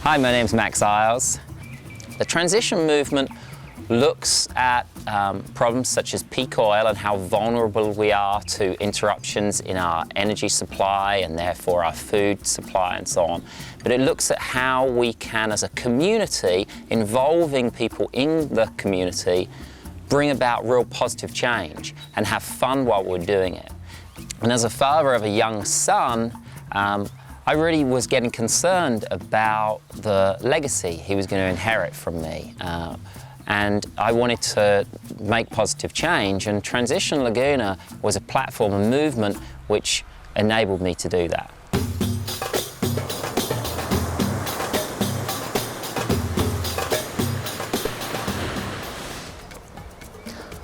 Hi, my name's Max Isles. The transition movement looks at problems such as peak oil and how vulnerable we are to interruptions in our energy supply and therefore our food supply and so on. But it looks at how we can, as a community, involving people in the community, bring about real positive change and have fun while we're doing it. And as a father of a young son, I really was getting concerned about the legacy he was going to inherit from me. And I wanted to make positive change, and Transition Laguna was a platform, a movement, which enabled me to do that.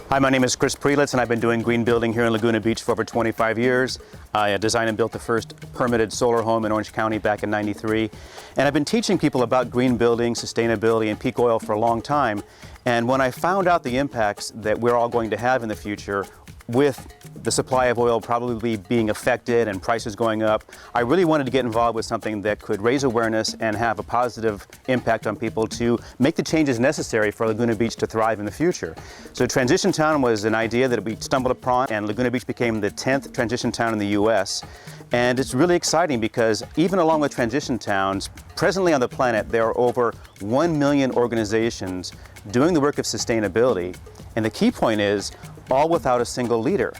Hi, my name is Chris Prelitz, and I've been doing green building here in Laguna Beach for over 25 years. I designed and built the first permitted solar home in Orange County back in '93. And I've been teaching people about green building, sustainability, and peak oil for a long time. And when I found out the impacts that we're all going to have in the future, with the supply of oil probably being affected and prices going up, I really wanted to get involved with something that could raise awareness and have a positive impact on people to make the changes necessary for Laguna Beach to thrive in the future. So Transition Town was an idea that we stumbled upon, and Laguna Beach became the 10th transition town in the U.S. And it's really exciting because even along with transition towns, presently on the planet there are over 1 million organizations doing the work of sustainability. And the key point is, all without a single leader.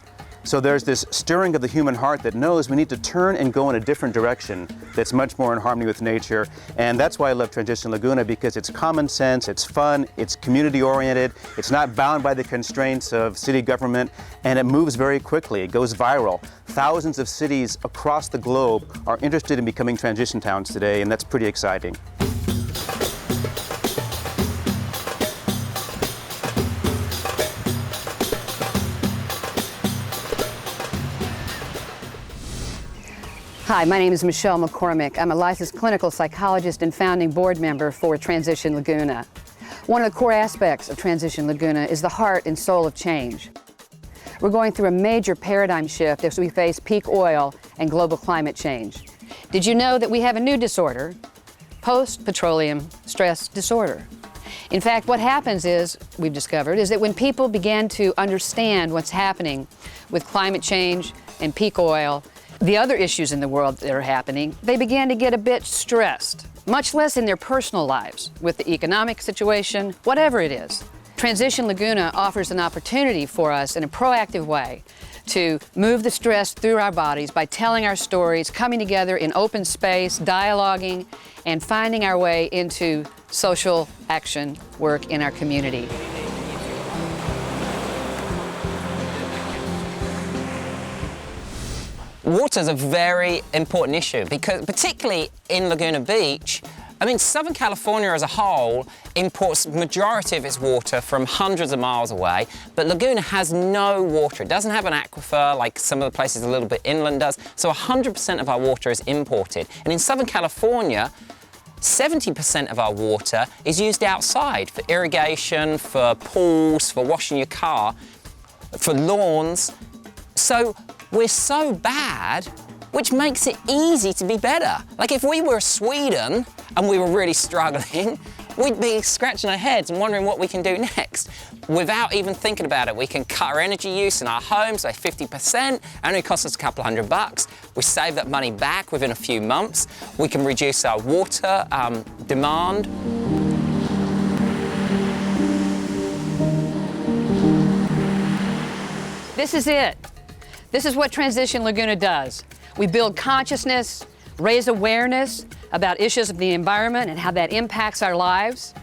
So there's this stirring of the human heart that knows we need to turn and go in a different direction that's much more in harmony with nature. And that's why I love Transition Laguna, because it's common sense, it's fun, it's community oriented, it's not bound by the constraints of city government, and it moves very quickly. It goes viral. Thousands of cities across the globe are interested in becoming transition towns today, and that's pretty exciting. Hi, my name is Michelle McCormick. I'm a licensed clinical psychologist and founding board member for Transition Laguna. One of the core aspects of Transition Laguna is the heart and soul of change. We're going through a major paradigm shift as we face peak oil and global climate change. Did you know that we have a new disorder, post-petroleum stress disorder? In fact, what happens is, we've discovered, is that when people began to understand what's happening with climate change and peak oil, the other issues in the world that are happening, they began to get a bit stressed, much less in their personal lives, with the economic situation, whatever it is. Transition Laguna offers an opportunity for us in a proactive way to move the stress through our bodies by telling our stories, coming together in open space, dialoguing, and finding our way into social action work in our community. Water is a very important issue because, particularly in Laguna Beach, I mean, Southern California as a whole imports the majority of its water from hundreds of miles away, but Laguna has no water. It doesn't have an aquifer like some of the places a little bit inland does, so 100% of our water is imported. And in Southern California, 70% of our water is used outside for irrigation, for pools, for washing your car, for lawns. So we're so bad, which makes it easy to be better. Like if we were Sweden and we were really struggling, we'd be scratching our heads and wondering what we can do next. Without even thinking about it, we can cut our energy use in our homes by 50%, only costs us a couple $100. We save that money back within a few months. We can reduce our water demand. This is it. This is what Transition Laguna does. We build consciousness, raise awareness about issues of the environment and how that impacts our lives.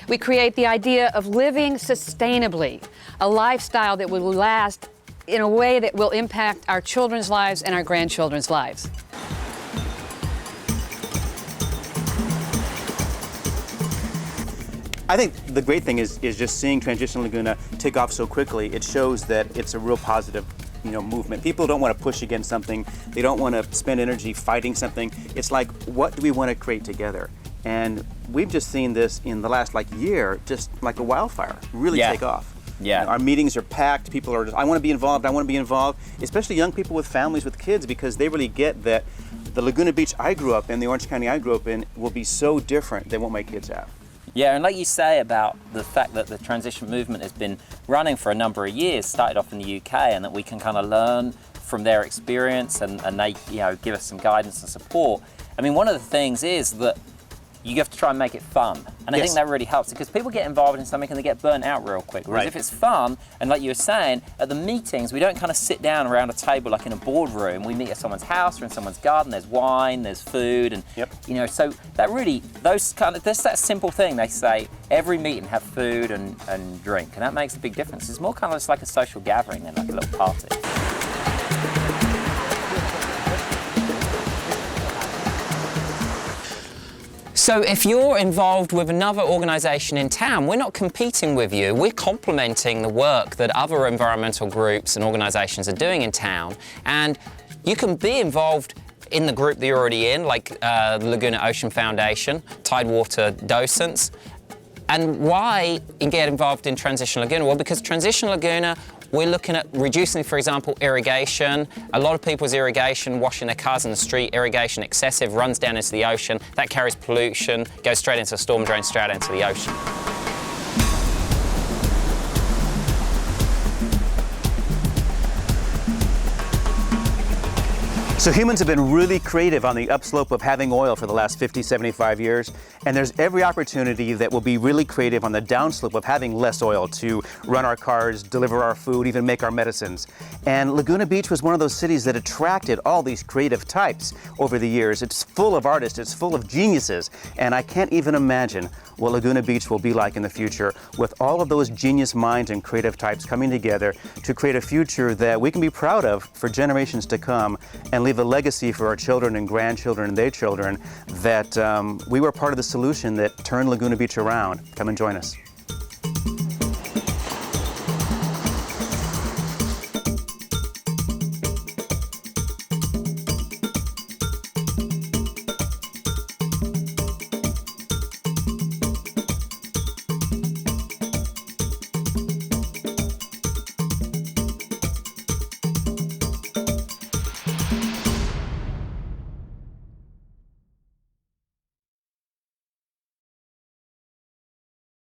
We create the idea of living sustainably, a lifestyle that will last in a way that will impact our children's lives and our grandchildren's lives. I think the great thing is just seeing Transition Laguna take off so quickly. It shows that it's a real positive movement. People don't want to push against something. They don't want to spend energy fighting something. It's like, what do we want to create together? And we've just seen this in the last year, just like a wildfire, really take off. Yeah. Our meetings are packed. People are just, I want to be involved, I want to be involved, especially young people with families with kids, because they really get that the Laguna Beach I grew up in, the Orange County I grew up in, will be so different than what my kids have. Yeah, and like you say about the fact that the transition movement has been running for a number of years, started off in the UK, and that we can kind of learn from their experience and they, you know, give us some guidance and support. I mean, one of the things is that you have to try and make it fun. And I think that really helps because people get involved in something and they get burnt out real quick. Whereas if it's fun, and like you were saying, at the meetings, we don't kind of sit down around a table like in a boardroom. We meet at someone's house or in someone's garden. There's wine, there's food, and you know, so that really, there's that simple thing. They say every meeting have food and drink, and that makes a big difference. It's more kind of just like a social gathering than like a little party. So if you're involved with another organisation in town, we're not competing with you, we're complementing the work that other environmental groups and organisations are doing in town, and you can be involved in the group that you're already in, like the Laguna Ocean Foundation, Tidewater Docents. And why get involved in Transition Laguna? Well, because Transition Laguna, we're looking at reducing, for example, irrigation. A lot of people's irrigation, washing their cars in the street, irrigation excessive, runs down into the ocean. That carries pollution, goes straight into a storm drain, straight into the ocean. So humans have been really creative on the upslope of having oil for the last 50, 75 years, and there's every opportunity that we'll be really creative on the downslope of having less oil to run our cars, deliver our food, even make our medicines. And Laguna Beach was one of those cities that attracted all these creative types over the years. It's full of artists, it's full of geniuses, and I can't even imagine what Laguna Beach will be like in the future with all of those genius minds and creative types coming together to create a future that we can be proud of for generations to come and leave a legacy for our children and grandchildren and their children that we were part of the solution that turned Laguna Beach around. Come and join us.